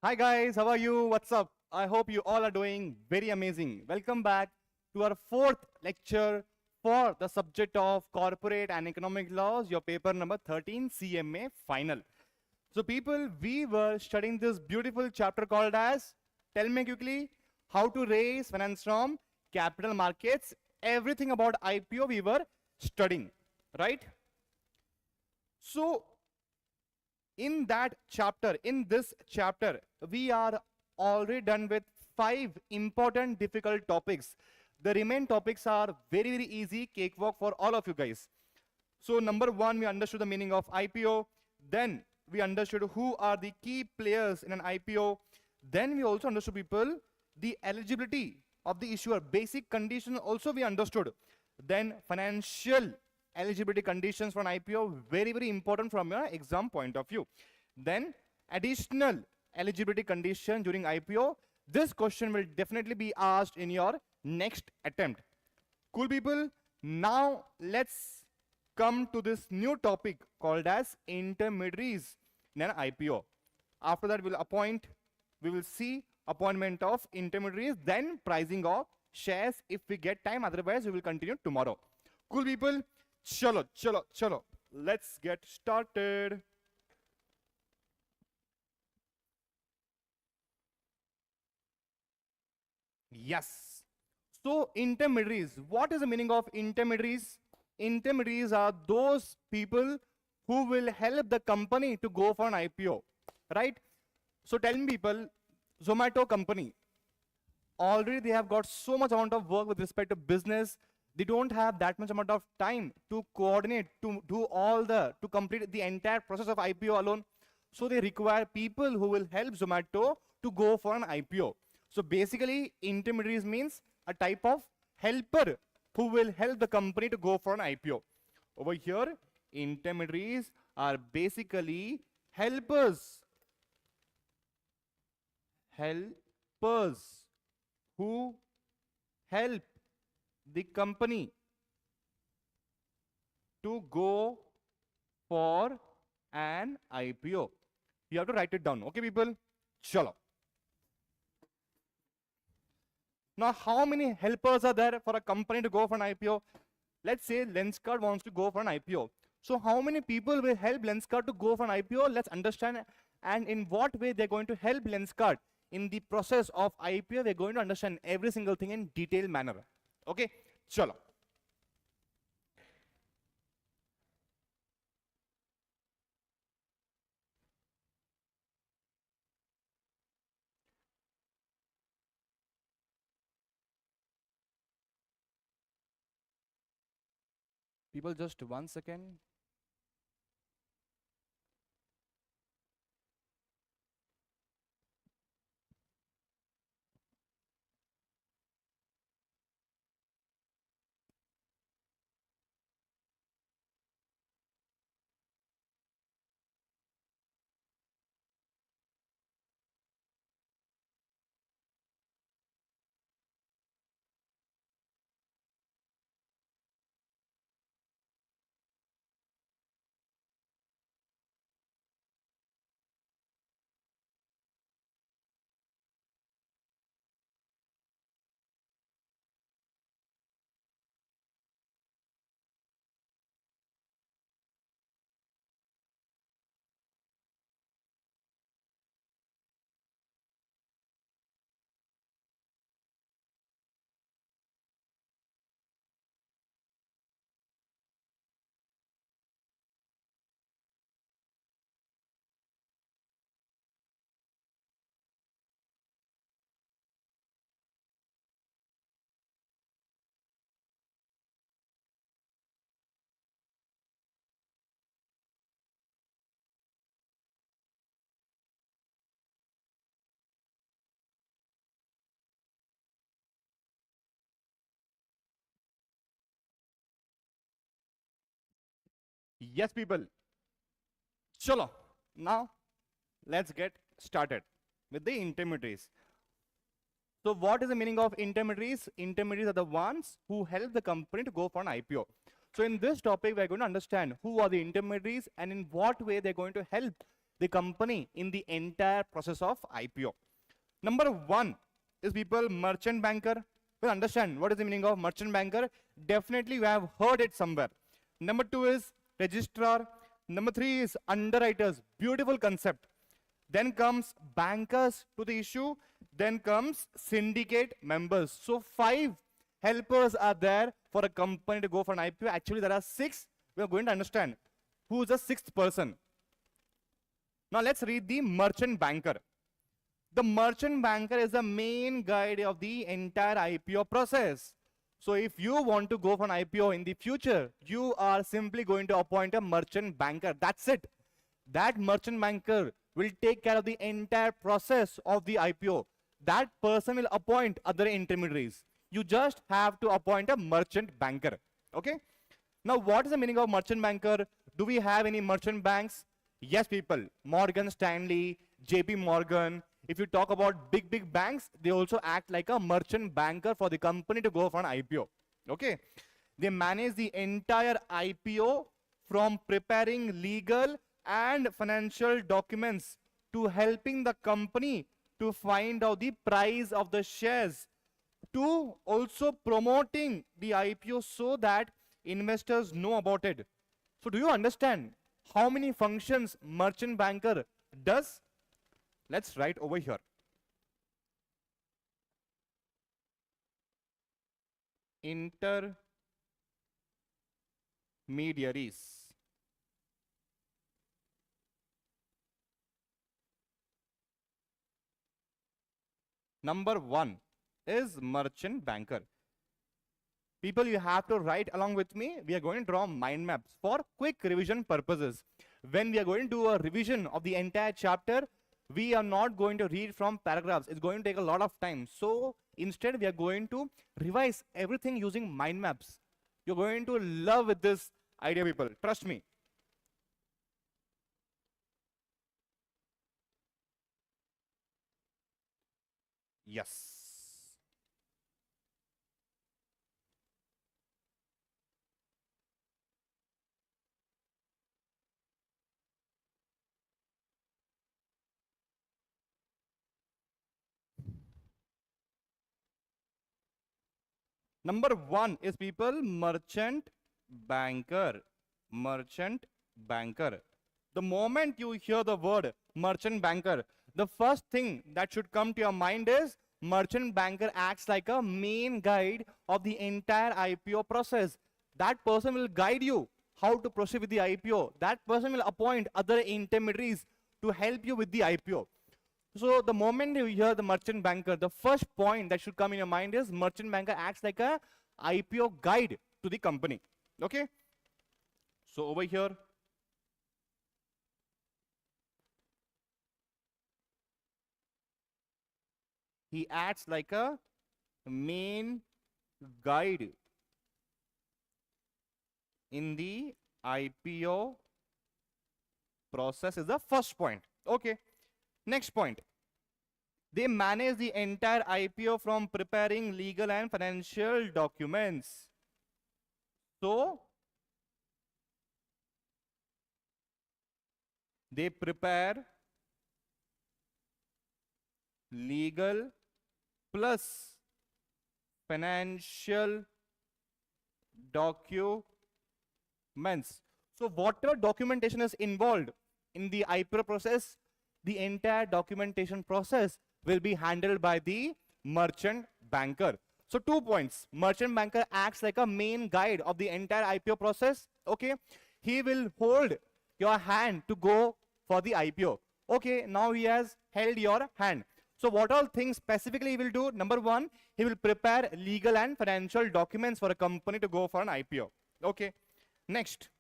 Hi guys, how are you? What's up? I hope you all are doing very amazing. Welcome back to our fourth lecture for the subject of corporate and economic laws, your paper number 13 CMA Final. So people, we were studying this beautiful chapter called as, tell me quickly, how to raise finance from capital markets. Everything about IPO we were studying, right? So in this chapter, we are already done with 5 important difficult topics. The remaining topics are very, very easy cakewalk for all of you guys. So number 1, we understood the meaning of IPO. Then we understood who are the key players in an IPO. Then we also understood people, the eligibility of the issuer, basic condition also we understood. Then financial eligibility conditions for an IPO, very, very important from your exam point of view. Then additional eligibility condition during IPO. This question will definitely be asked in your next attempt. Cool people, now let's come to this new topic called as intermediaries in an IPO. After that, we will see appointment of intermediaries, then pricing of shares if we get time. Otherwise, we will continue tomorrow. Cool people, chalo. Let's get started. Yes. So intermediaries, what is the meaning of intermediaries? Intermediaries are those people who will help the company to go for an IPO, right? So tell me people, Zomato company, already they have got so much amount of work with respect to business. They don't have that much amount of time to coordinate, to complete the entire process of IPO alone. So they require people who will help Zomato to go for an IPO. So basically, intermediaries means a type of helper who will help the company to go for an IPO. Over here, intermediaries are basically helpers who help the company to go for an IPO. You have to write it down. Okay, people? Chalo. Now, how many helpers are there for a company to go for an IPO? Let's say Lenskart wants to go for an IPO. So how many people will help Lenskart to go for an IPO? Let's understand, and in what way they're going to help Lenskart in the process of IPO. We're going to understand every single thing in detailed manner. Okay, chalo. People, just 1 second. Yes, people. Chalo. Now, let's get started with the intermediaries. So what is the meaning of intermediaries? Intermediaries are the ones who help the company to go for an IPO. So in this topic, we're going to understand who are the intermediaries and in what way they're going to help the company in the entire process of IPO. Number one is people merchant banker. Well, understand what is the meaning of merchant banker? Definitely you have heard it somewhere. Number two is registrar. Number three is underwriters. Beautiful concept. Then comes bankers to the issue. Then comes syndicate members. So 5 helpers are there for a company to go for an IPO. Actually, there are 6. We are going to understand who is the 6th person. Now let's read the merchant banker. The merchant banker is the main guide of the entire IPO process. So if you want to go for an IPO in the future, you are simply going to appoint a merchant banker. That's it. That merchant banker will take care of the entire process of the IPO. That person will appoint other intermediaries. You just have to appoint a merchant banker. Okay? Now, what is the meaning of merchant banker? Do we have any merchant banks? Yes, people. Morgan Stanley, JP Morgan. If you talk about big banks, they also act like a merchant banker for the company to go for an IPO. Okay? They manage the entire IPO from preparing legal and financial documents to helping the company to find out the price of the shares, to also promoting the IPO so that investors know about it. So do you understand how many functions merchant banker does? Let's write over here. Intermediaries. Number 1 is merchant banker. People, you have to write along with me. We are going to draw mind maps for quick revision purposes. When we are going to do a revision of the entire chapter, we are not going to read from paragraphs. It's going to take a lot of time. So instead, we are going to revise everything using mind maps. You're going to love with this idea, people. Trust me. Yes. Number 1 is people merchant banker. Merchant banker. The moment you hear the word merchant banker, the first thing that should come to your mind is merchant banker acts like a main guide of the entire IPO process. That person will guide you how to proceed with the IPO. That person will appoint other intermediaries to help you with the IPO. So the moment you hear the merchant banker, the first point that should come in your mind is merchant banker acts like a IPO guide to the company. Okay? So over here, he acts like a main guide in the IPO process is the first point. Okay. Next point. They manage the entire IPO from preparing legal and financial documents. So, they prepare legal plus financial documents. So whatever documentation is involved in the IPO process, the entire documentation process will be handled by the merchant banker. So 2 points. Merchant banker acts like a main guide of the entire IPO process. Okay. He will hold your hand to go for the IPO. Okay. Now he has held your hand. So what all things specifically he will do? Number 1, he will prepare legal and financial documents for a company to go for an IPO. Okay. Next,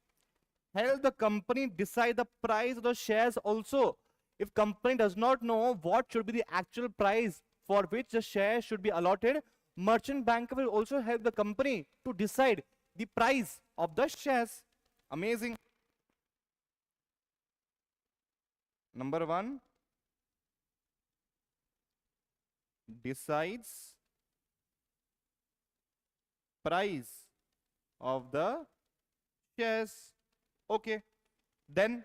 help the company decide the price of the shares also. If company does not know what should be the actual price for which the share should be allotted, merchant banker will also help the company to decide the price of the shares. Amazing. Number 1, decides price of the shares. Okay. Then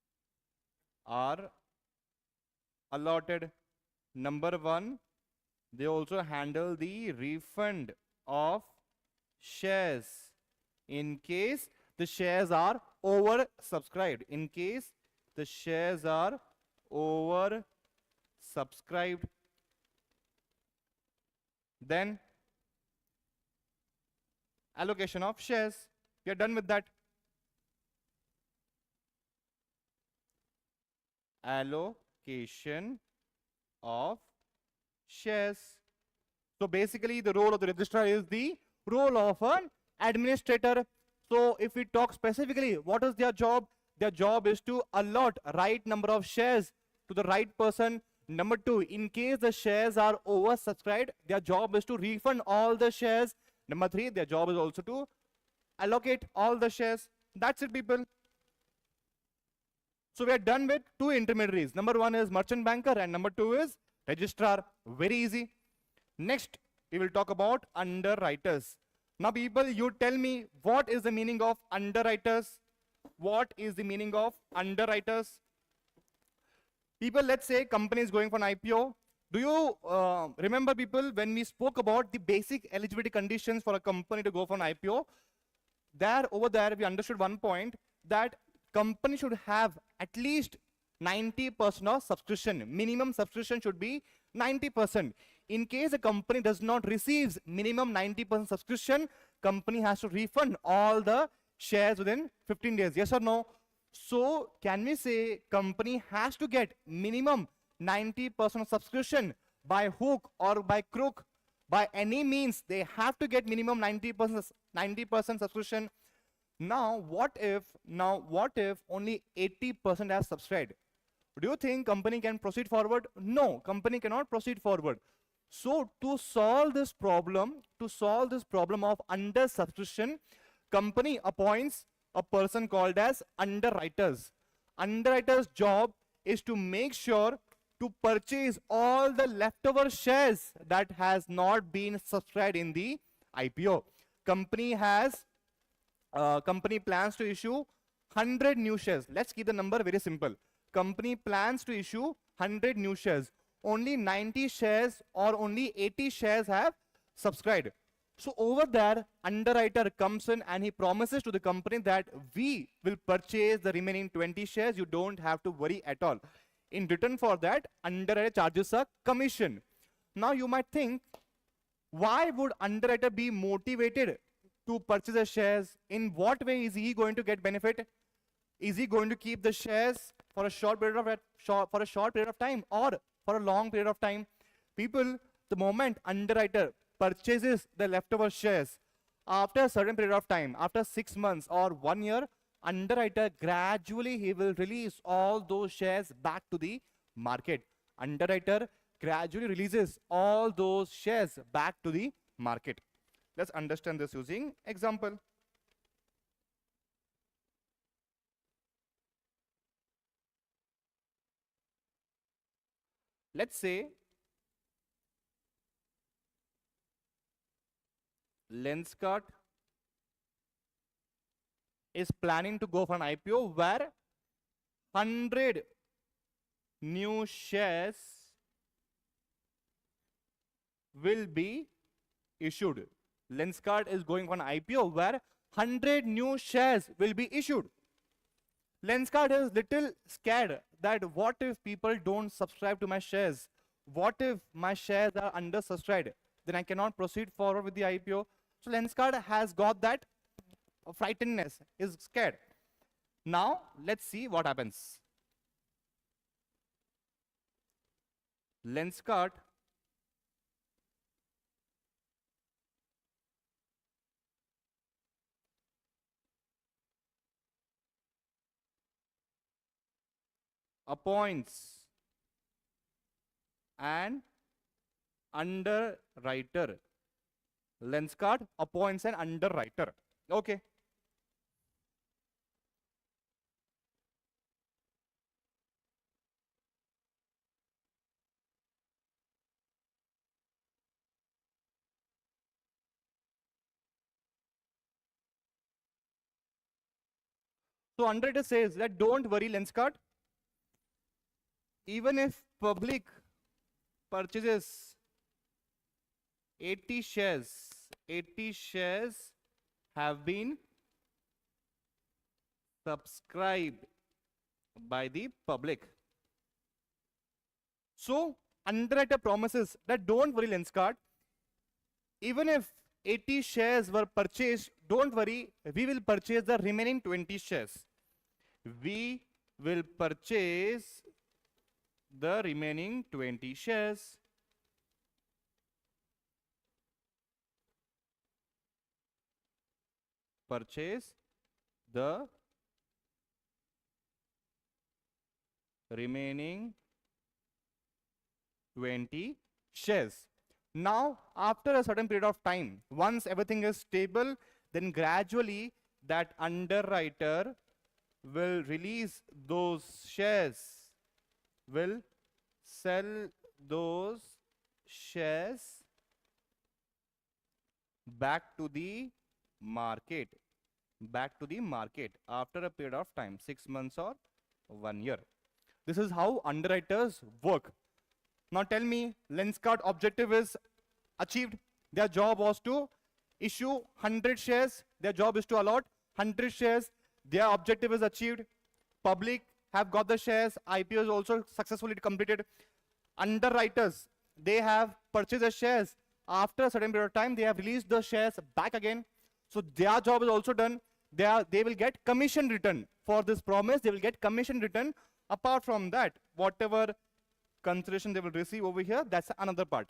are allotted. Number one, they also handle the refund of shares in case the shares are oversubscribed. In case the shares are oversubscribed, then allocation of shares. We are done with that. Allocation of shares. So basically the role of the registrar is the role of an administrator. So if we talk specifically, what is their job? Their job is to allot right number of shares to the right person. Number two, in case the shares are oversubscribed, their job is to refund all the shares. Number three, their job is also to allocate all the shares. That's it, people. So we are done with two intermediaries. Number one is merchant banker and number two is registrar. Very easy. Next, we will talk about underwriters. Now, people, you tell me what is the meaning of underwriters? What is the meaning of underwriters? People, let's say company is going for an IPO. Do you remember, people, when we spoke about the basic eligibility conditions for a company to go for an IPO? Over there, we understood one point, that company should have at least 90% of subscription. Minimum subscription should be 90%. In case a company does not receive minimum 90% subscription, company has to refund all the shares within 15 days. Yes or no? So can we say company has to get minimum 90% of subscription by hook or by crook? By any means, they have to get minimum 90% subscription. Now what if only 80% has subscribed? Do you think company can proceed forward? No, company cannot proceed forward. So to solve this problem of under subscription, company appoints a person called as underwriters. Underwriters' job is to make sure to purchase all the leftover shares that has not been subscribed in the IPO. Company plans to issue 100 new shares. Let's keep the number very simple. Company plans to issue 100 new shares. Only 90 shares or only 80 shares have subscribed. So over there, underwriter comes in and he promises to the company that we will purchase the remaining 20 shares. You don't have to worry at all. In return for that, underwriter charges a commission. Now you might think, why would underwriter be motivated to purchase the shares? In what way is he going to get benefit? Is he going to keep the shares for a short period of time or for a long period of time? People, the moment underwriter purchases the leftover shares, after a certain period of time, after 6 months or 1 year, underwriter gradually he will release all those shares back to the market. Underwriter gradually releases all those shares back to the market. Let's understand this using example. Let's say Lenskart is planning to go for an IPO where 100 new shares will be issued. Lenskart is going for an IPO where 100 new shares will be issued. Lenskart is little scared that what if people don't subscribe to my shares? What if my shares are undersubscribed? Then I cannot proceed forward with the IPO. So Lenskart has got that frightenedness, is scared. Now let's see what happens. Lenskart appoints an underwriter. Lenskart appoints an underwriter. Okay. So underwriter says that don't worry, Lenskart. even if public purchases 80 shares, 80 shares have been subscribed by the public. So underwriter promises that don't worry, Lenskart, even if 80 shares were purchased, don't worry, we will purchase the remaining 20 shares. We will purchase the remaining 20 shares. Purchase the remaining 20 shares. Now, after a certain period of time, once everything is stable, then gradually that underwriter will release those shares, will sell those shares back to the market, after a period of time, 6 months or 1 year. This is how underwriters work. Now tell me, Lenskart objective is achieved. Their job was to issue 100 shares. Their job is to allot 100 shares. Their objective is achieved. Public have got the shares. IPO is also successfully completed. Underwriters, they have purchased the shares. After a certain period of time, they have released the shares back again. So their job is also done. They will get commission return for this promise. They will get commission return. Apart from that, whatever consideration they will receive over here, that's another part.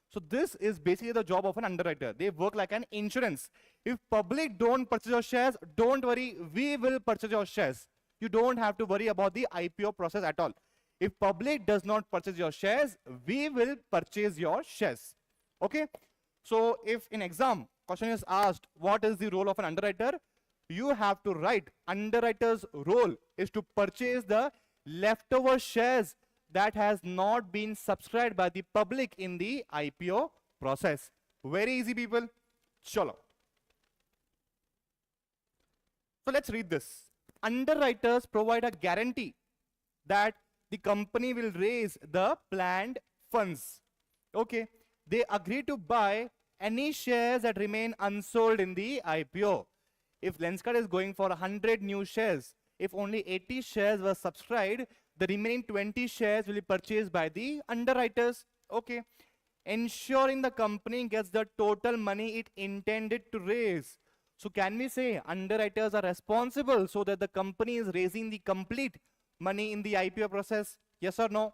So this is basically the job of an underwriter. They work like an insurance. If public don't purchase your shares, don't worry, we will purchase your shares. You don't have to worry about the IPO process at all. If public does not purchase your shares, we will purchase your shares. Okay? So if in exam, question is asked, what is the role of an underwriter? You have to write, underwriter's role is to purchase the leftover shares that has not been subscribed by the public in the IPO process. Very easy, people. Chalo. So let's read this. Underwriters provide a guarantee that the company will raise the planned funds. Okay. They agree to buy any shares that remain unsold in the IPO. If Lenskart is going for 100 new shares, if only 80 shares were subscribed, the remaining 20 shares will be purchased by the underwriters. Okay. Ensuring the company gets the total money it intended to raise. So can we say underwriters are responsible so that the company is raising the complete money in the IPO process? Yes or no?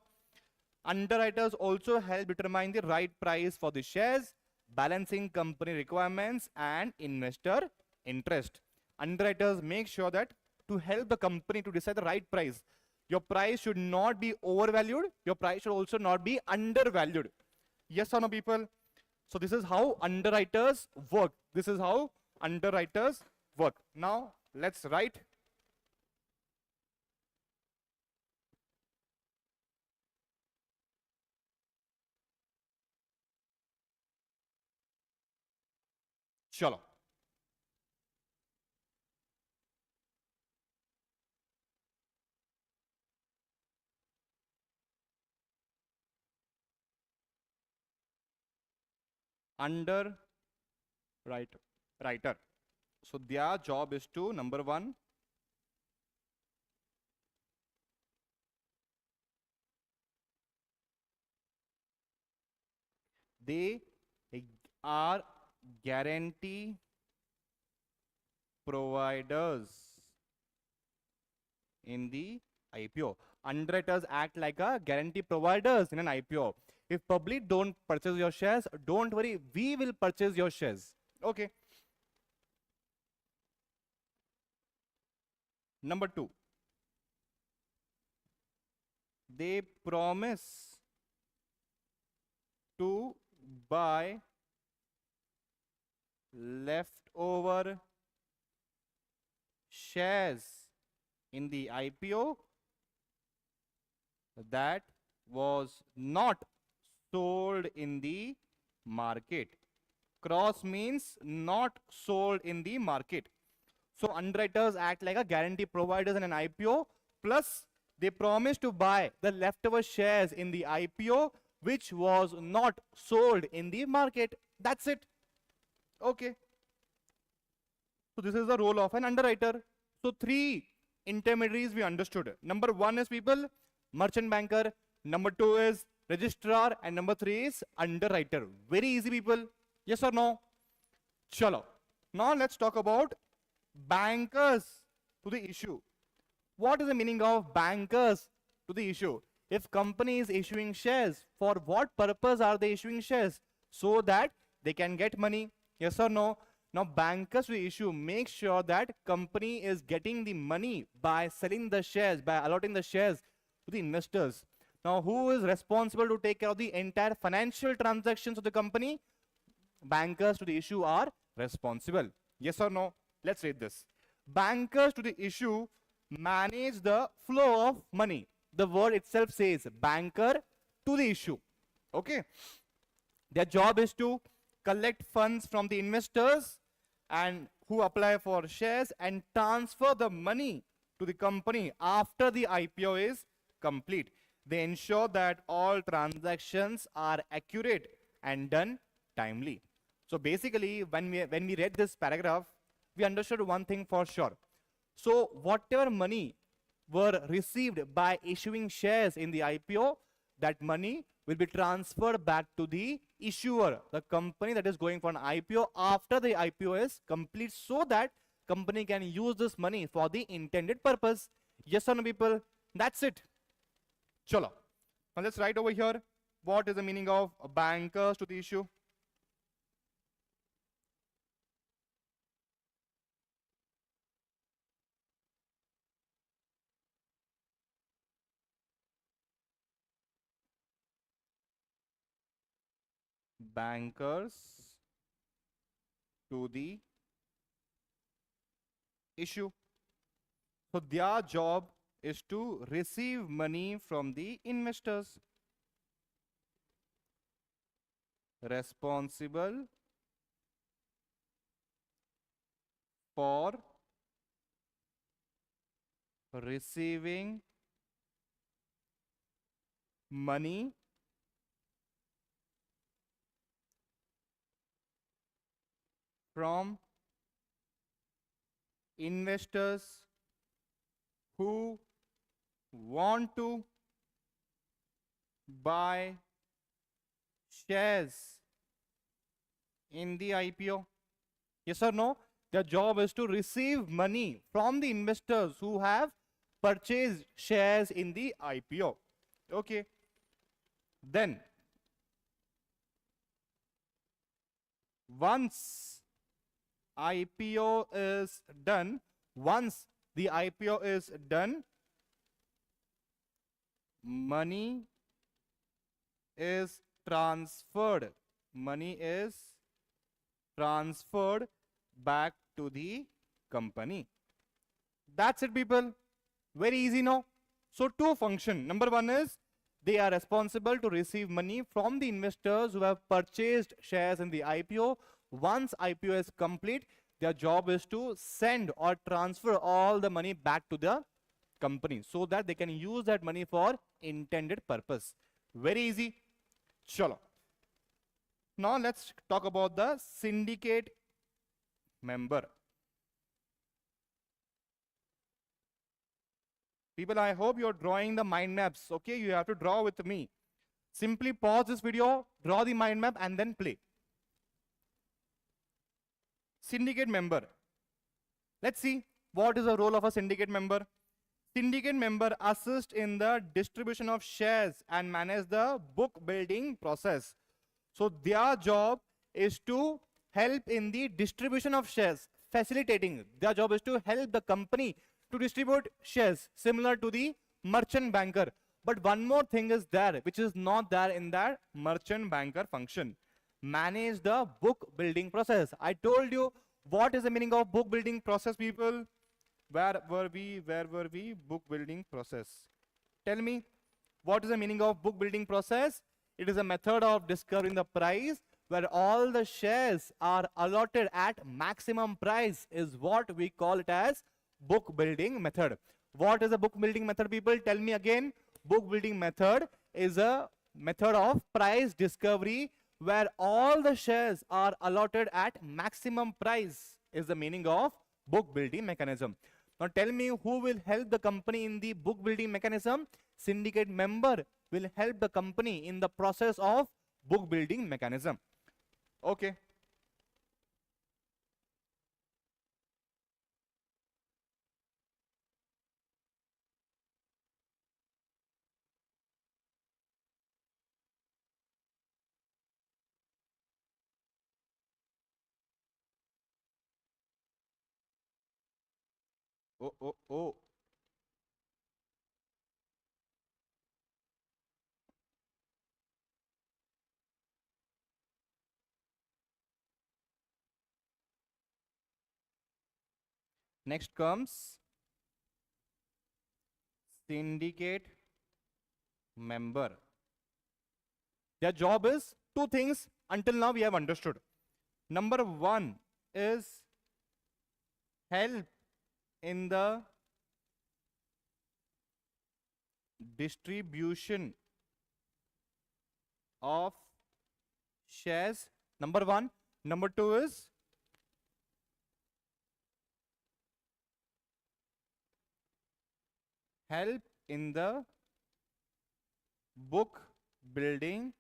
Underwriters also help determine the right price for the shares, balancing company requirements and investor interest. Underwriters make sure that to help the company to decide the right price. Your price should not be overvalued. Your price should also not be undervalued. Yes or no, people? So this is how underwriters work. This is how underwriters work. Now let's write. Chalo. Underwriter. So their job is to, number one, they are guarantee providers in the IPO. Underwriters act like a guarantee providers in an IPO. If public don't purchase your shares, don't worry, we will purchase your shares. Okay. Number two, they promise to buy leftover shares in the IPO that was not sold in the market. Cross means not sold in the market. So underwriters act like a guarantee providers in an IPO, plus They promised to buy the leftover shares in the IPO which was not sold in the market. That's it. Okay. So this is the role of an underwriter. So three intermediaries we understood. Number one is people, merchant banker. Number two is registrar. And number three is underwriter. Very easy, people. Yes or no? Chalo. Now let's talk about bankers to the issue. What is the meaning of bankers to the issue? If company is issuing shares, for what purpose are they issuing shares? So that they can get money. Yes or no? Now bankers to the issue make sure that company is getting the money by selling the shares, by allotting the shares to the investors. Now who is responsible to take care of the entire financial transactions of the company? Bankers to the issue are responsible. Yes or no? Let's read this. Bankers to the issue manage the flow of money. The word itself says banker to the issue. Okay. Their job is to collect funds from the investors and who apply for shares and transfer the money to the company after the IPO is complete. They ensure that all transactions are accurate and done timely. So basically, when we read this paragraph, we understood one thing for sure. So whatever money were received by issuing shares in the IPO, that money will be transferred back to the issuer, the company that is going for an IPO after the IPO is complete, so that company can use this money for the intended purpose. Yes or no, people? That's it. Chalo. Now let's write over here. What is the meaning of bankers to the issue? Bankers to the issue. So their job is to receive money from the investors. Responsible for receiving money from investors who want to buy shares in the IPO. Yes or no? Their job is to receive money from the investors who have purchased shares in the IPO. Okay. Then, once IPO is done, once the IPO is done, money is transferred. Money is transferred back to the company. That's it, people. Very easy, no? So two function. Number one is they are responsible to receive money from the investors who have purchased shares in the IPO. Once IPO is complete, their job is to send or transfer all the money back to the company so that they can use that money for intended purpose. Very easy. Chalo. Now let's talk about the syndicate member. People, I hope you're drawing the mind maps. Okay, you have to draw with me. Simply pause this video, draw the mind map, and then play. Syndicate member. Let's see what is the role of a syndicate member. Syndicate member assist in the distribution of shares and manage the book building process. So their job is to help in the distribution of shares, facilitating. Their job is to help the company to distribute shares, similar to the merchant banker. But one more thing is there, which is not there in that merchant banker function. Manage the book building process. I told you what is the meaning of book building process, people. Where were we? Book building process. Tell me, what is the meaning of book building process? It is a method of discovering the price where all the shares are allotted at maximum price is what we call it as book building method. What is a book building method, people? Tell me again. Book building method is a method of price discovery where all the shares are allotted at maximum price is the meaning of book building mechanism. Now tell me, who will help the company in the book building mechanism? Syndicate member will help the company in the process of book building mechanism. Okay. Oh, oh, oh. Next comes syndicate member. Their job is two things until now we have understood. Number one is help in the distribution of shares. Number one. Number two is help in the book building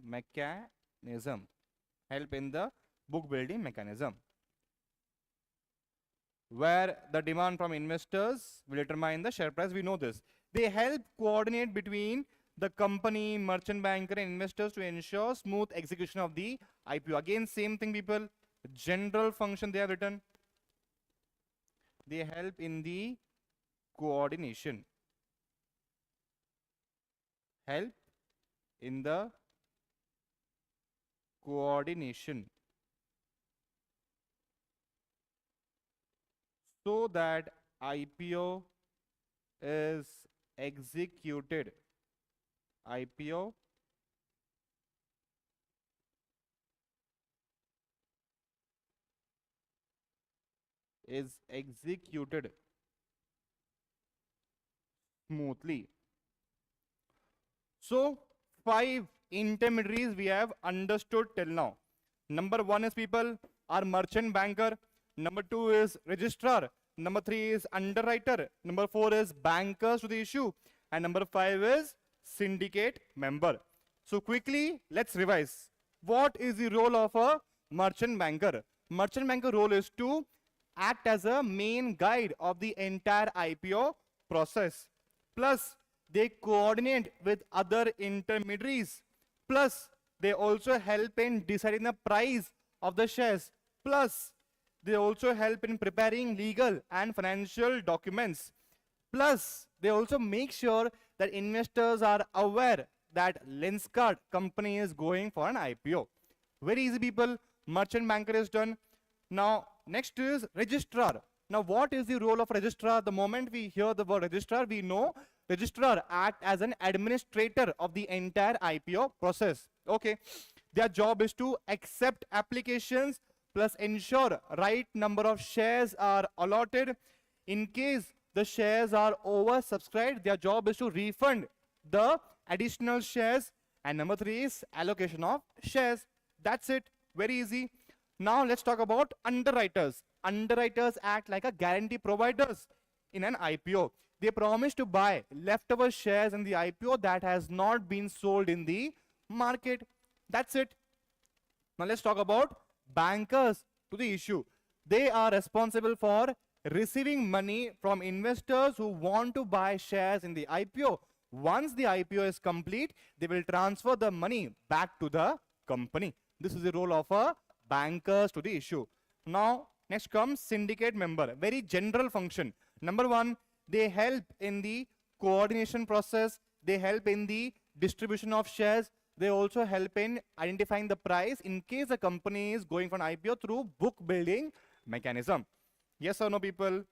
mechanism. Help in the book building mechanism, where the demand from investors will determine the share price. We know this. They help coordinate between the company, merchant banker, and investors to ensure smooth execution of the IPO. Again, same thing, people. General function they have written. They help in the coordination. Help in the coordination so that IPO is executed. IPO is executed smoothly. So 5 intermediaries we have understood till now. Number 1 is, people, our merchant banker. Number 2 is registrar. Number 3 is underwriter. Number 4 is bankers to the issue. And number 5 is syndicate member. So quickly, let's revise. What is the role of a merchant banker? Merchant banker role is to act as a main guide of the entire IPO process. Plus, they coordinate with other intermediaries. Plus, they also help in deciding the price of the shares. Plus, they also help in preparing legal and financial documents. Plus, they also make sure that investors are aware that Lenskart company is going for an IPO. Very easy, people. Merchant banker is done. Now, next is registrar. Now, what is the role of registrar? The moment we hear the word registrar, we know registrar act as an administrator of the entire IPO process. Okay. Their job is to accept applications plus ensure right number of shares are allotted. In case the shares are oversubscribed, their job is to refund the additional shares. And number 3 is allocation of shares. That's it. Very easy. Now let's talk about underwriters. Underwriters act like a guarantee providers in an IPO. They promise to buy leftover shares in the IPO that has not been sold in the market. That's it. Now let's talk about bankers to the issue. They are responsible for receiving money from investors who want to buy shares in the IPO. Once the IPO is complete, they will transfer the money back to the company. This is the role of a bankers to the issue. Now, next comes syndicate member. Very general function. Number 1, they help in the coordination process. They help in the distribution of shares. They also help in identifying the price in case a company is going for an IPO through book building mechanism. Yes or no, people?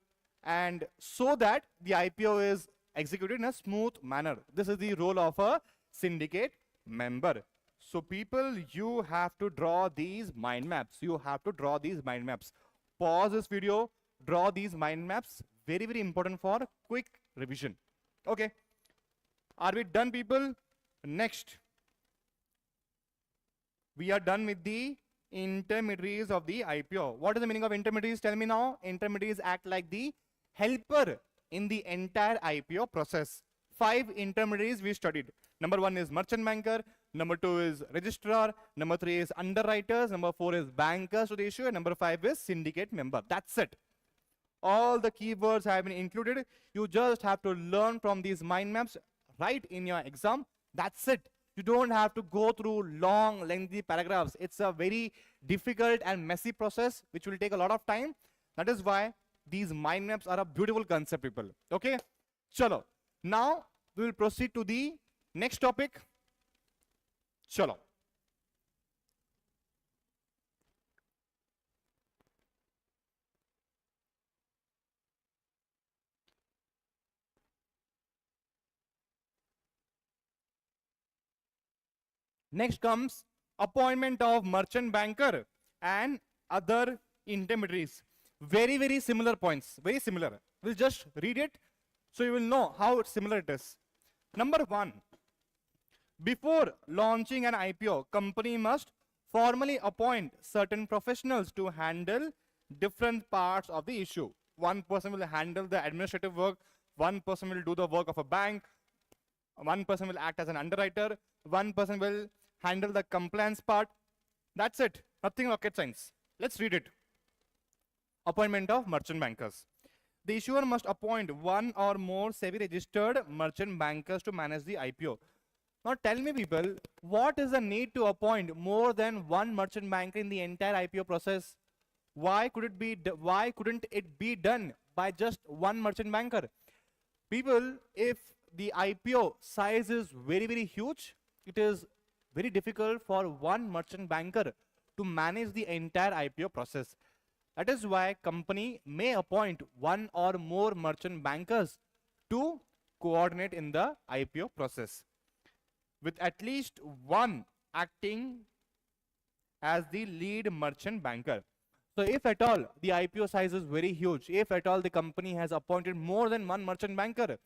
And so that the IPO is executed in a smooth manner. This is the role of a syndicate member. So people, you have to draw these mind maps. You have to draw these mind maps. Pause this video, draw these mind maps Very, very important for quick revision. Okay. Are we done, people? Next, we are done with the intermediaries of the IPO. What is the meaning of intermediaries? Tell me now. Intermediaries act like the helper in the entire IPO process. 5 intermediaries we studied. Number 1 is merchant banker. Number 2 is registrar. Number 3 is underwriters. Number 4 is bankers to the issue. And number 5 is syndicate member. That's it. All the keywords have been included. You just have to learn from these mind maps right in your exam. That's it. You don't have to go through long, lengthy paragraphs. It's a very difficult and messy process which will take a lot of time. That is why these mind maps are a beautiful concept, people. Okay? Chalo. Now we will proceed to the next topic. Chalo. Next comes appointment of merchant banker and other intermediaries. Very, very similar points. Very similar. We'll just read it so you will know how similar it is. Number 1. Before launching an IPO, company must formally appoint certain professionals to handle different parts of the issue. One person will handle the administrative work. One person will do the work of a bank. One person will act as an underwriter. One person will handle the compliance part. That's it. Nothing rocket science. Let's read it. Appointment of merchant bankers. The issuer must appoint one or more SEBI registered merchant bankers to manage the IPO. Now tell me, people, what is the need to appoint more than one merchant banker in the entire IPO process? Why couldn't it be done by just one merchant banker? People, if the IPO size is very, very huge, it is very difficult for one merchant banker to manage the entire IPO process. That is why company may appoint one or more merchant bankers to coordinate in the IPO process, with at least one acting as the lead merchant banker. So if at all the IPO size is very huge, if at all the company has appointed more than one merchant banker,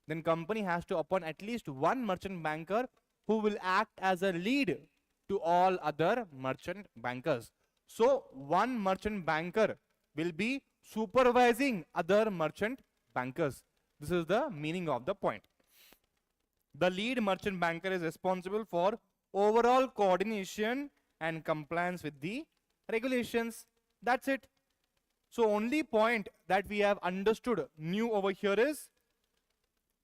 then company has to appoint at least one merchant banker who will act as a lead to all other merchant bankers. So one merchant banker will be supervising other merchant bankers. This is the meaning of the point. The lead merchant banker is responsible for overall coordination and compliance with the regulations. That's it. So only point that we have understood new over here is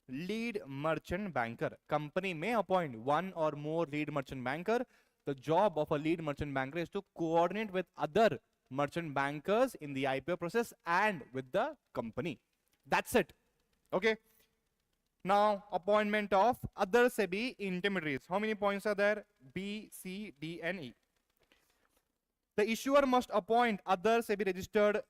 lead merchant banker. Company may appoint one or more lead merchant banker. The job of a lead merchant banker is to coordinate with other merchant bankers in the IPO process and with the company. That's it. Okay. Now, appointment of other SEBI intermediaries. How many points are there? B, C, D, and E. The issuer must appoint other SEBI registered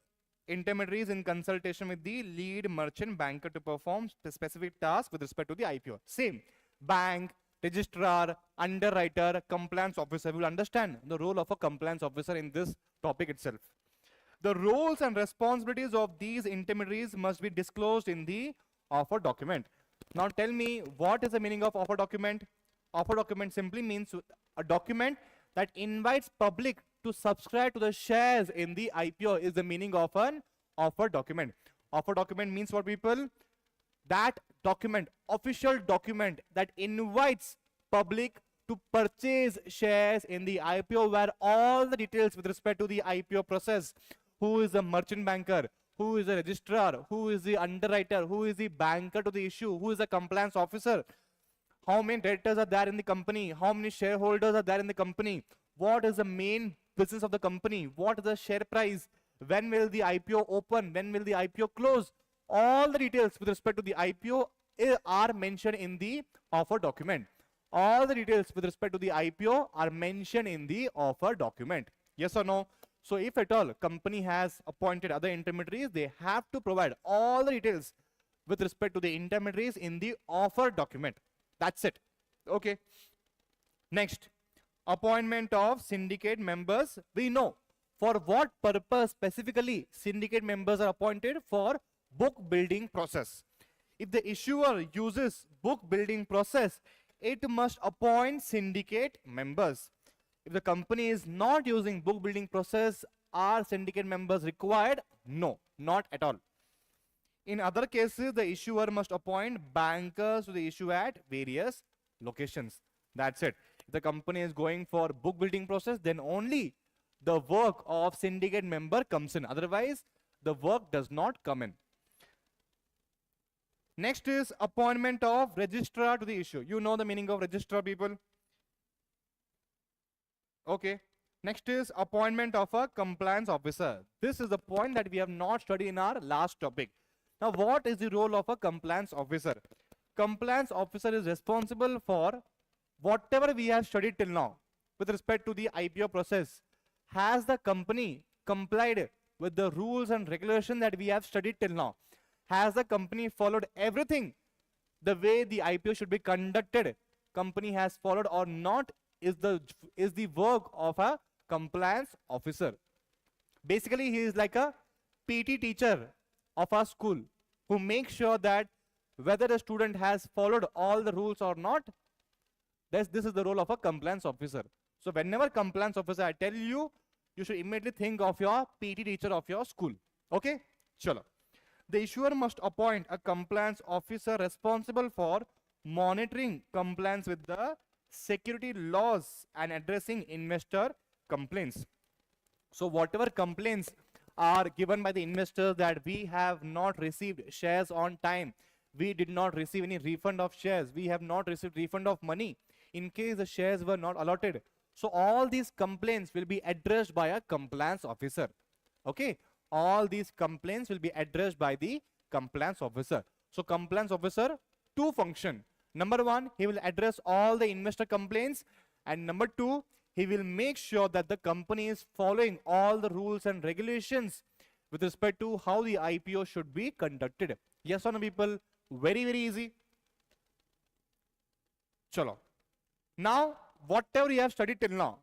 intermediaries in consultation with the lead merchant banker to perform specific tasks with respect to the IPO. Same. Bank, registrar, underwriter, compliance officer. We will understand the role of a compliance officer in this topic itself. The roles and responsibilities of these intermediaries must be disclosed in the offer document. Now tell me, what is the meaning of offer document? Offer document simply means a document that invites public to subscribe to the shares in the IPO is the meaning of an offer document. Offer document means what, people? That document, official document that invites public to purchase shares in the IPO, where all the details with respect to the IPO process, who is the merchant banker, who is the registrar, who is the underwriter, who is the banker to the issue, who is the compliance officer, how many directors are there in the company, how many shareholders are there in the company, what is the main business of the company, what is the share price, when will the IPO open, when will the IPO close. All the details with respect to the IPO are mentioned in the offer document. All the details with respect to the IPO are mentioned in the offer document. Yes or no? So if at all company has appointed other intermediaries, they have to provide all the details with respect to the intermediaries in the offer document. That's it. Okay. Next, appointment of syndicate members. We know for what purpose specifically syndicate members are appointed, for book building process. If the issuer uses book building process, it must appoint syndicate members. If the company is not using book building process, are syndicate members required? No, not at all. In other cases, the issuer must appoint bankers to the issue at various locations. That's it. If the company is going for book building process, then only the work of syndicate member comes in. Otherwise, the work does not come in. Next is appointment of registrar to the issue. You know the meaning of registrar, people? Okay. Next is appointment of a compliance officer. This is the point that we have not studied in our last topic. Now, what is the role of a compliance officer? Compliance officer is responsible for whatever we have studied till now with respect to the IPO process. Has the company complied with the rules and regulations that we have studied till now? Has the company followed everything the way the IPO should be conducted? Company has followed or not is the work of a compliance officer. Basically, he is like a PT teacher of our school who makes sure that whether the student has followed all the rules or not, this is the role of a compliance officer. So whenever compliance officer I tell you, you should immediately think of your PT teacher of your school. Okay? Chalo. The issuer must appoint a compliance officer responsible for monitoring compliance with the security laws and addressing investor complaints. So whatever complaints are given by the investors that we have not received shares on time, we did not receive any refund of shares, we have not received refund of money in case the shares were not allotted. So all these complaints will be addressed by a compliance officer. Okay, all these complaints will be addressed by the compliance officer. So compliance officer, two function. Number one, he will address all the investor complaints, and number two, he will make sure that the company is following all the rules and regulations with respect to how the IPO should be conducted. Yes or no, people? Very, very easy. Chalo. Now, whatever you have studied till now,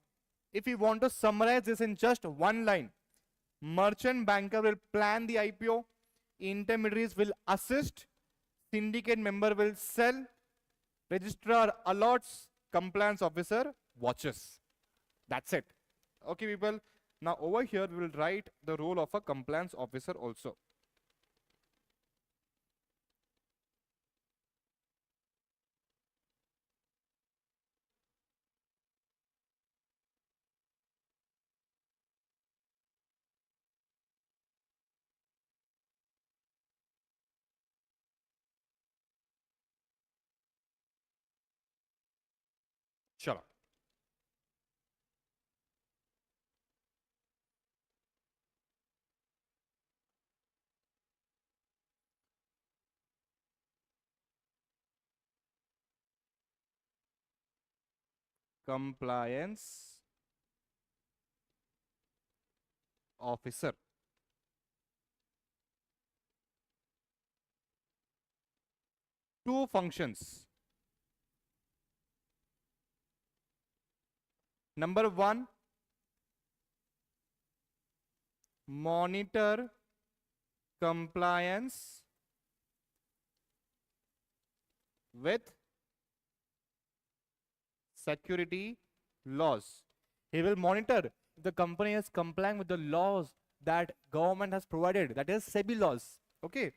if you want to summarize this in just one line, merchant banker will plan the IPO, intermediaries will assist, syndicate member will sell, registrar allots, compliance officer watches. That's it. Okay, people. Now over here we will write the role of a compliance officer also. Chalo. Compliance officer. Two functions. Number one, monitor compliance with security laws. He will monitor if the company is complying with the laws that government has provided, that is SEBI laws. Okay.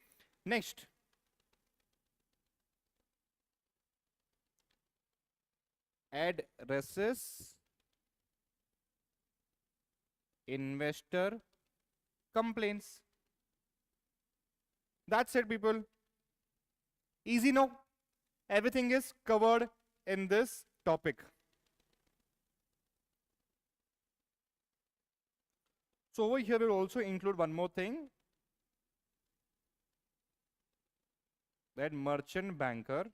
Next, addresses investor complaints. That's it, people. Easy, no? Everything is covered in this topic. So over here we'll also include one more thing, that merchant banker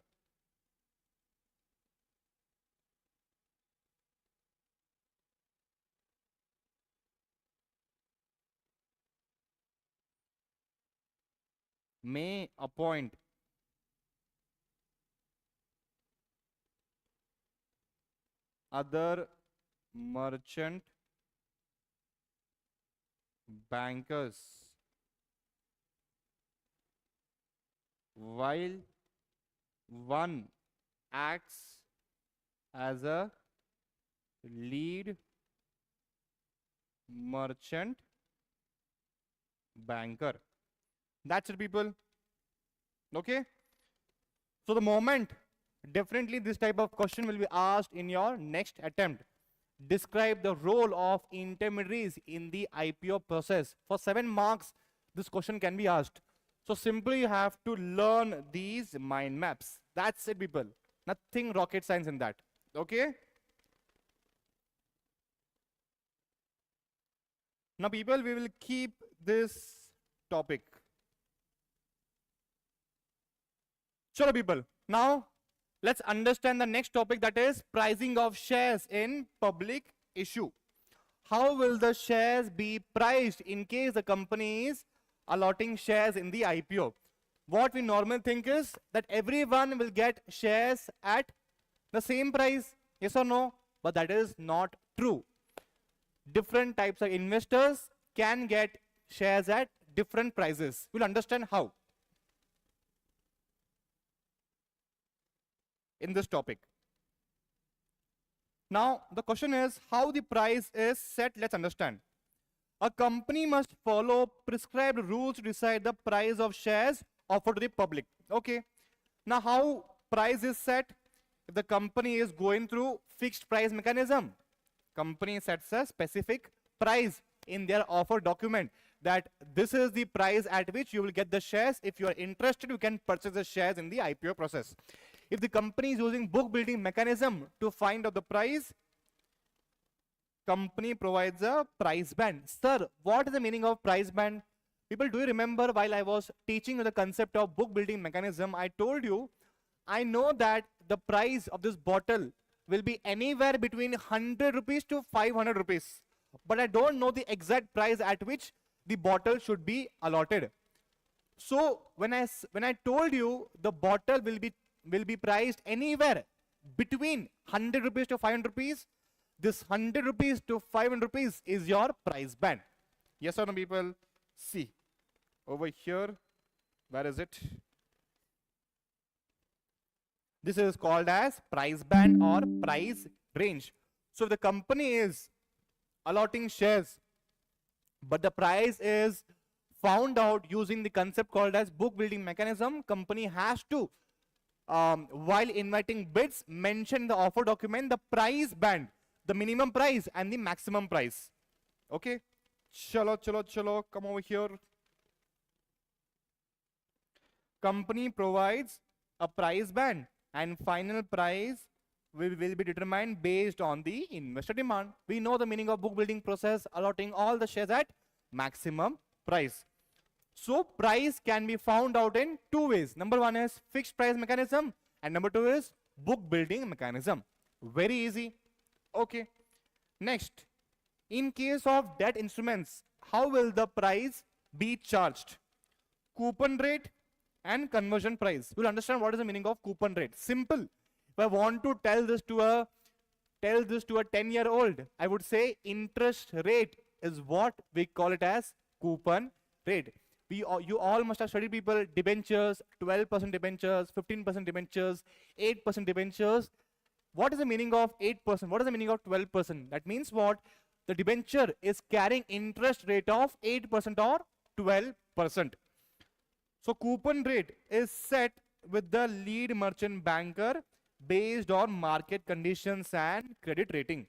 may appoint other merchant bankers while one acts as a lead merchant banker. That's it, people. Okay. So the moment, definitely this type of question will be asked in your next attempt. Describe the role of intermediaries in the IPO process. For 7 marks, this question can be asked. So simply you have to learn these mind maps. That's it, people. Nothing rocket science in that. Okay. Now, people, we will keep this topic. Sure, people. Now, let's understand the next topic, that is pricing of shares in public issue. How will the shares be priced in case the company is allotting shares in the IPO? What we normally think is that everyone will get shares at the same price. Yes or no? But that is not true. Different types of investors can get shares at different prices. We'll understand how in this topic. Now, the question is how the price is set. Let's understand. A company must follow prescribed rules to decide the price of shares offered to the public. Okay. Now, how price is set? If the company is going through fixed price mechanism, company sets a specific price in their offer document, that this is the price at which you will get the shares. If you are interested, you can purchase the shares in the IPO process. If the company is using book building mechanism to find out the price, company provides a price band. Sir, what is the meaning of price band? People, do you remember while I was teaching you the concept of book building mechanism, I told you, I know that the price of this bottle will be anywhere between 100 rupees to 500 rupees. But I don't know the exact price at which the bottle should be allotted. So when I told you the bottle will be priced anywhere between 100 rupees to 500 rupees, this 100 rupees to 500 rupees is your price band. Yes or no, people? See over here, where is it? This is called as price band or price range. So if the company is allotting shares, but the price is found out using the concept called as book building mechanism, company has to, while inviting bids, mention in the offer document the price band, the minimum price and the maximum price. Okay. Chalo, come over here. Company provides a price band and final price will be determined based on the investor demand. We know the meaning of book building process, allotting all the shares at maximum price. So price can be found out in 2 ways. Number 1 is fixed price mechanism and number 2 is book building mechanism. Very easy. Okay. Next, in case of debt instruments, how will the price be charged? Coupon rate and conversion price. We'll understand what is the meaning of coupon rate. Simple. If I want to tell this to a 10-year-old, I would say interest rate is what we call it as coupon rate. You all must have studied, people, debentures, 12% debentures, 15% debentures, 8% debentures. What is the meaning of 8%? What is the meaning of 12%? That means what? The debenture is carrying interest rate of 8% or 12%. So coupon rate is set with the lead merchant banker based on market conditions and credit rating.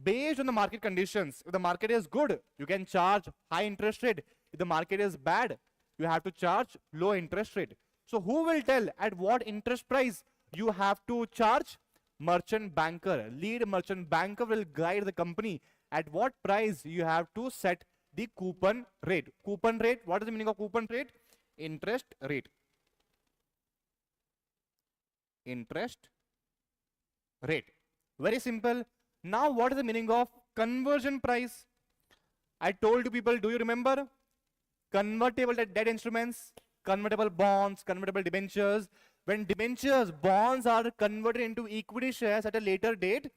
Based on the market conditions, if the market is good, you can charge high interest rate. If the market is bad, you have to charge low interest rate. So who will tell at what interest price you have to charge? Merchant banker. Lead merchant banker will guide the company at what price you have to set the coupon rate. Coupon rate, what is the meaning of coupon rate? Interest rate. Interest rate. Very simple. Now what is the meaning of conversion price? I told you, people, do you remember? Convertible debt instruments, convertible bonds, convertible debentures. When debentures, bonds are converted into equity shares at a later date,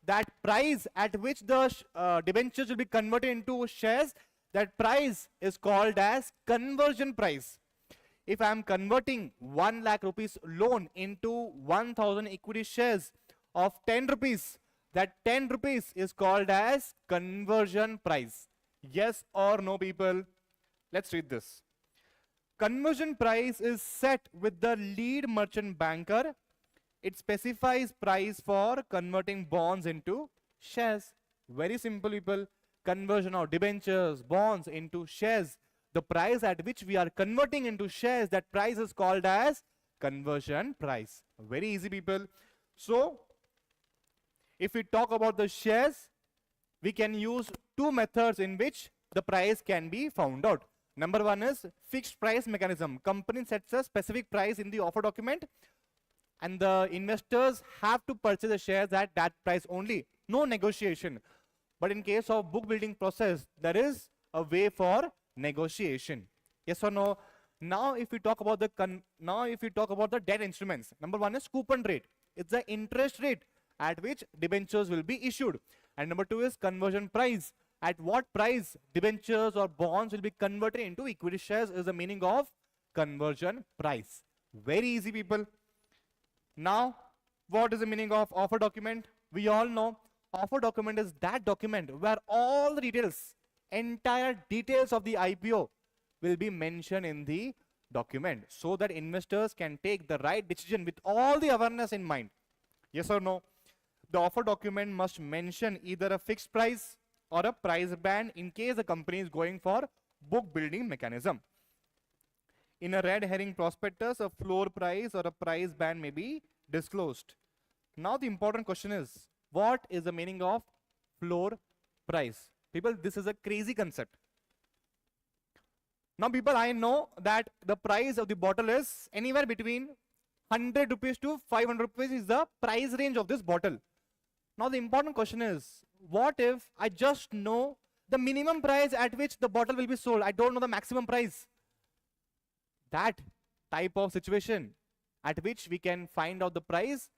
that price at which the debentures will be converted into shares, that price is called as conversion price. if I am converting 1 lakh rupees loan into 1000 equity shares of 10 rupees, that 10 rupees is called as conversion price. Yes or no, people? Let's read this. Conversion price is set with the lead merchant banker. It specifies price for converting bonds into shares. Very simple, people. Conversion of debentures, bonds into shares. The price at which we are converting into shares, that price is called as conversion price. Very easy, people. So, if we talk about the shares, we can use two methods in which the price can be found out. Number one is fixed price mechanism. Company sets a specific price in the offer document and the investors have to purchase the shares at that price only. No negotiation. But in case of book building process, there is a way for negotiation. Yes or no? Now if we talk about the debt instruments, number one is coupon rate. It's the interest rate at which debentures will be issued. And number two is conversion price. At what price debentures or bonds will be converted into equity shares is the meaning of conversion price. Very easy, people. Now, what is the meaning of offer document? We all know offer document is that document where all the details, entire details of the IPO will be mentioned in the document so that investors can take the right decision with all the awareness in mind. Yes or no? The offer document must mention either a fixed price or a price band in case the company is going for book building mechanism. In a red herring prospectus, a floor price or a price band may be disclosed. Now the important question is, what is the meaning of floor price? People, this is a crazy concept. Now people, I know that the price of the bottle is anywhere between 100 rupees to 500 rupees is the price range of this bottle. Now the important question is, what if I just know the minimum price at which the bottle will be sold? I don't know the maximum price. That type of situation at which we can find out the price,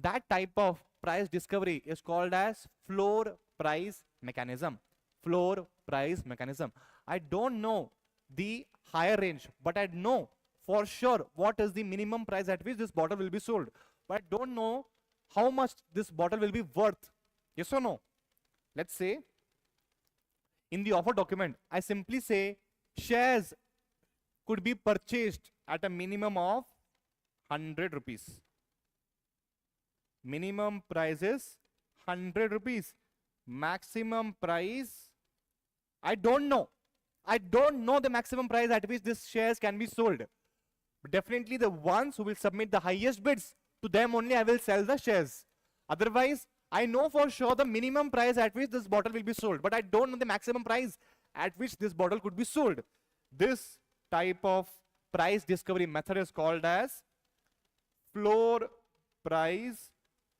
that type of price discovery is called as floor price mechanism. Floor price mechanism. I don't know the higher range, but I know for sure what is the minimum price at which this bottle will be sold. But I don't know how much this bottle will be worth. Yes or no? Let's say in the offer document, I simply say shares could be purchased at a minimum of 100 rupees. Minimum price is 100 rupees. Maximum price, I don't know. I don't know the maximum price at which these shares can be sold. But definitely the ones who will submit the highest bids, to them only I will sell the shares. Otherwise, I know for sure the minimum price at which this bottle will be sold, but I don't know the maximum price at which this bottle could be sold. This type of price discovery method is called as floor price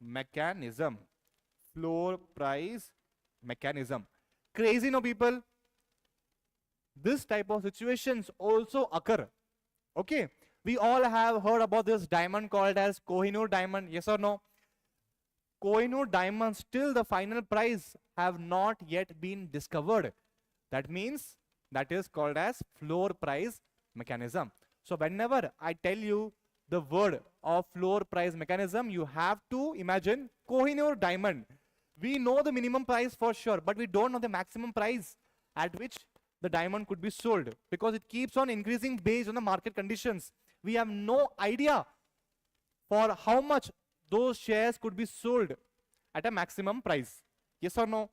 mechanism. Floor price mechanism. Crazy, no, people? This type of situations also occur. Okay, we all have heard about this diamond called as Kohinoor diamond. Yes or no? Kohinoor diamonds, still the final price have not yet been discovered. That means that is called as floor price mechanism. So whenever I tell you the word of floor price mechanism, you have to imagine Kohinoor diamond. We know the minimum price for sure, but we don't know the maximum price at which the diamond could be sold, because it keeps on increasing based on the market conditions. We have no idea for how much those shares could be sold at a maximum price. Yes or no?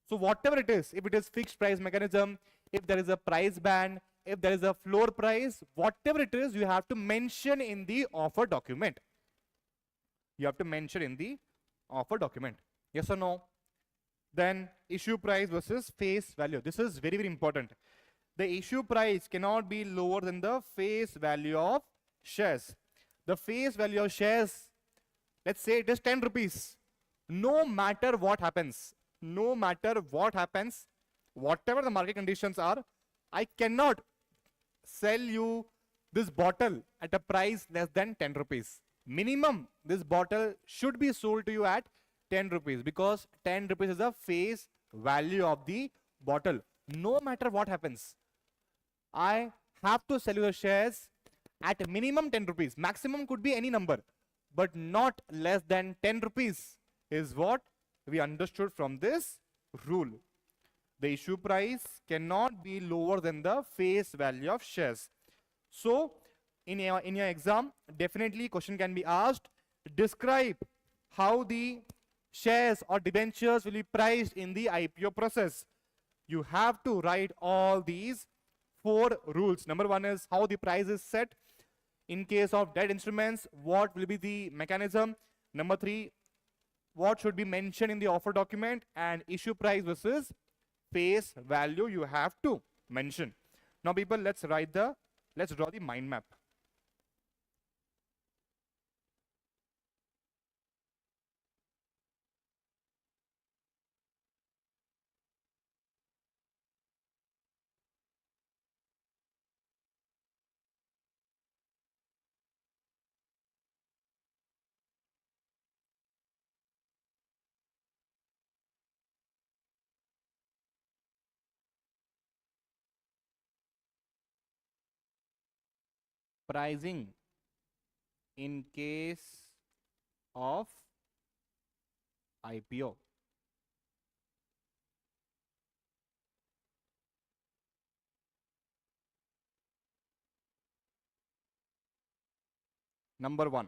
So whatever it is, if it is fixed price mechanism, if there is a price band, if there is a floor price, whatever it is, you have to mention in the offer document. You have to mention in the offer document. Yes or no? Then issue price versus face value. This is very, very important. The issue price cannot be lower than the face value of shares. The face value of shares, let's say it is 10 rupees. No matter what happens, whatever the market conditions are, I cannot sell you this bottle at a price less than 10 rupees. Minimum, this bottle should be sold to you at 10 rupees, because 10 rupees is the face value of the bottle. No matter what happens, I have to sell you the shares at minimum 10 rupees. Maximum could be any number, but not less than 10 rupees is what we understood from this rule. The issue price cannot be lower than the face value of shares. So in your exam, definitely question can be asked, describe how the shares or debentures will be priced in the IPO process. You have to write all these 4 rules. Number 1 is how the price is set. In case of debt instruments, what will be the mechanism? Number 3, what should be mentioned in the offer document, and issue price versus face value you have to mention. Now people, let's draw the mind map. Pricing in case of IPO. Number 1.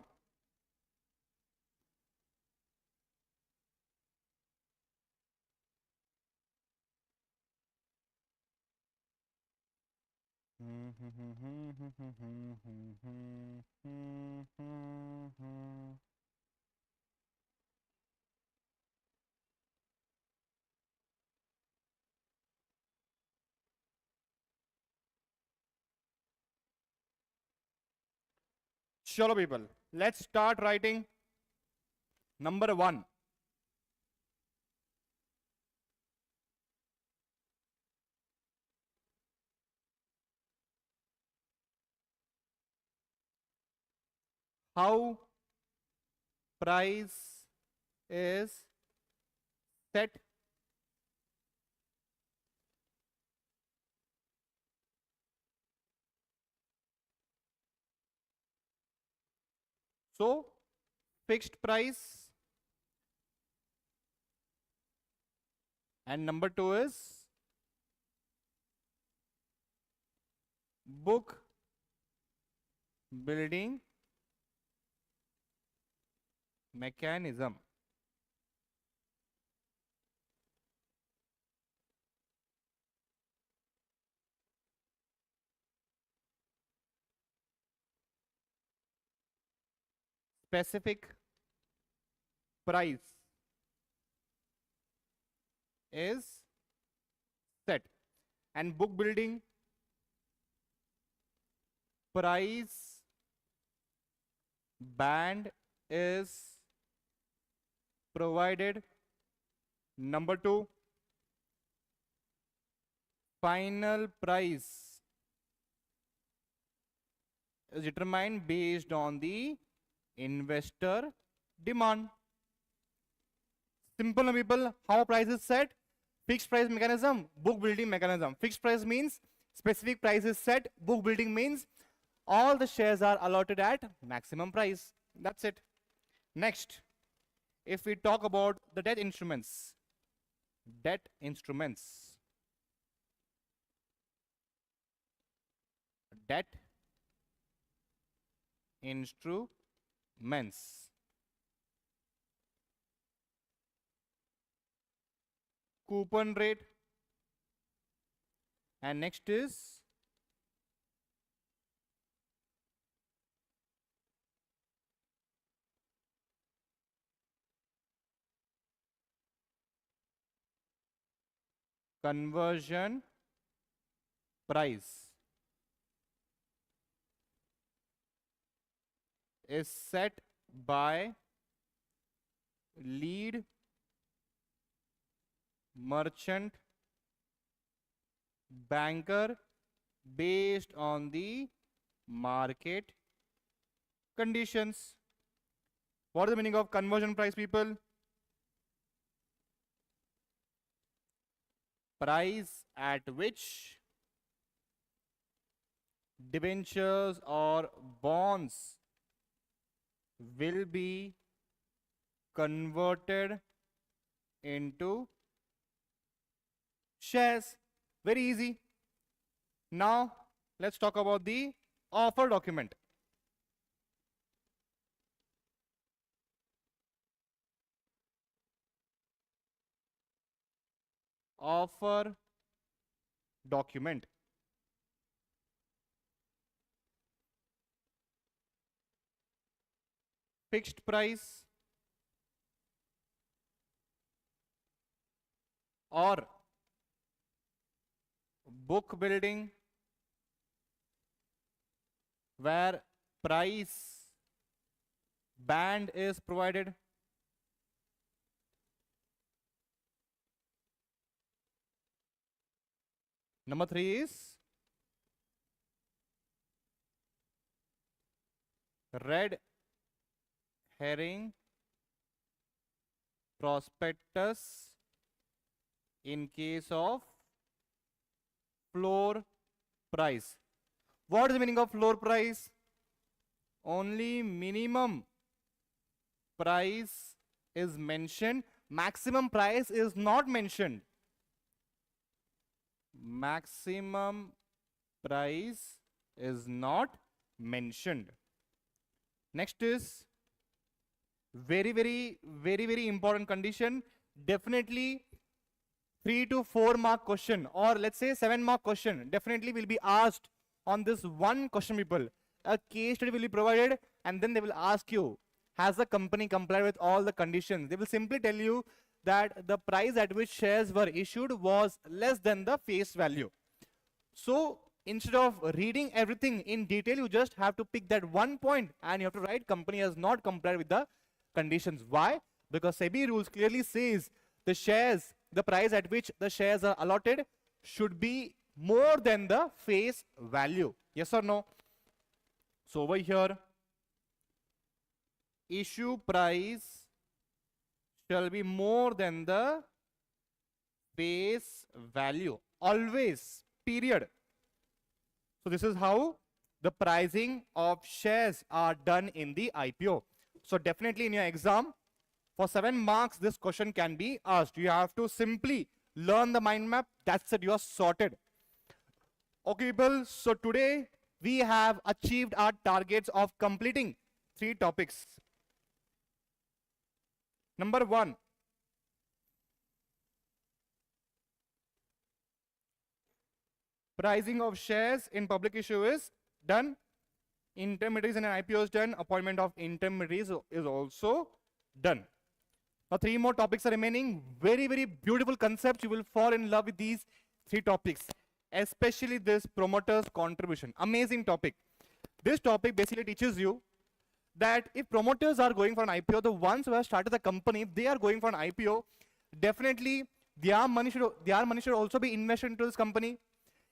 Chalo people, let's start writing. Number 1. How price is set so fixed price, and number 2 is book building mechanism. Specific price is set, and book building price band is provided. Number 2, final price is determined based on the investor demand. Simple people, how price is set? Fixed price mechanism, book building mechanism. Fixed price means specific price is set. Book building means all the shares are allotted at maximum price. That's it. Next, if we talk about the debt instruments, debt instruments, debt instruments, coupon rate, and next is conversion price is set by lead merchant banker based on the market conditions. What is the meaning of conversion price, people? Price at which debentures or bonds will be converted into shares. Very easy. Now, let's talk about the offer document. Offer document. Fixed price or book building where price band is provided. Number 3 is red herring prospectus in case of floor price. What is the meaning of floor price? Only minimum price is mentioned. Maximum price is not mentioned. Maximum price is not mentioned. Next is very important condition. Definitely 3 to 4 mark question, or let's say 7 mark question definitely will be asked on this one question, people. A case study will be provided and then they will ask you, has the company complied with all the conditions? They will simply tell you that the price at which shares were issued was less than the face value. So instead of reading everything in detail, you just have to pick that one point and you have to write company has not complied with the conditions. Why? Because SEBI rules clearly says the shares, the price at which the shares are allotted should be more than the face value. Yes or no? So over here, issue price shall be more than the face value. Always, period. So this is how the pricing of shares are done in the IPO. So definitely in your exam, for 7 marks, this question can be asked. You have to simply learn the mind map. That's it, you are sorted. Okay, people, so today we have achieved our targets of completing 3 topics. Number 1, pricing of shares in public issue is done. Intermediaries in an IPO is done. Appointment of intermediaries is also done. Now 3 more topics are remaining. Very beautiful concepts. You will fall in love with these 3 topics, especially this promoter's contribution. Amazing topic. This topic basically teaches you that if promoters are going for an IPO, the ones who have started the company, if they are going for an IPO, definitely their money should also be invested into this company.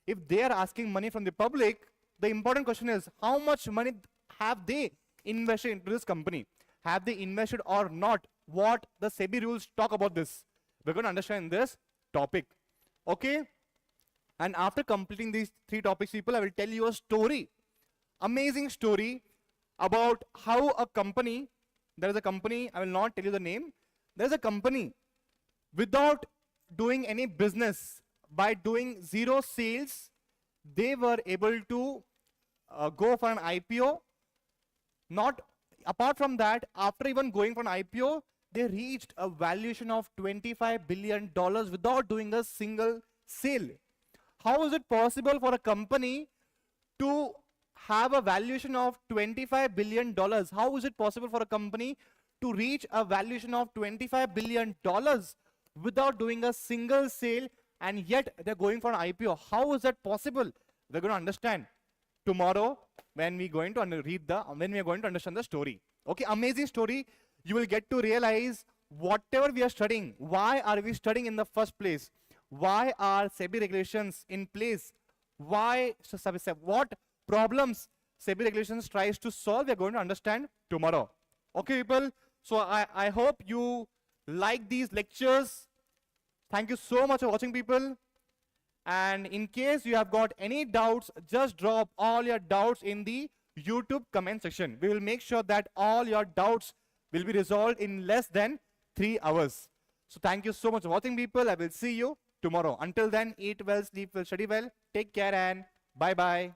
If they are asking money from the public, the important question is how much money have they invested into this company? Have they invested or not? What the SEBI rules talk about this? We're going to understand this topic. Okay? And after completing these 3 topics, people, I will tell you a story. Amazing story about how a company, there is a company, I will not tell you the name. There is a company without doing any business, by doing 0 sales, they were able to go for an IPO. Not apart from that, after even going for an IPO, they reached a valuation of $25 billion without doing a single sale. How is it possible for a company to have a valuation of $25 billion? How is it possible for a company to reach a valuation of $25 billion without doing a single sale, and yet they're going for an IPO? How is that possible? We're going to understand tomorrow when we're going to understand the story. Okay, amazing story. You will get to realize whatever we are studying, why are we studying in the first place? Why are SEBI regulations in place? Why, what problems SEBI regulations tries to solve, we are going to understand tomorrow. Okay, people. So I hope you like these lectures. Thank you so much for watching, people. And in case you have got any doubts, just drop all your doubts in the YouTube comment section. We will make sure that all your doubts will be resolved in less than 3 hours. So thank you so much for watching, people. I will see you tomorrow. Until then, eat well, sleep well, study well. Take care and bye-bye.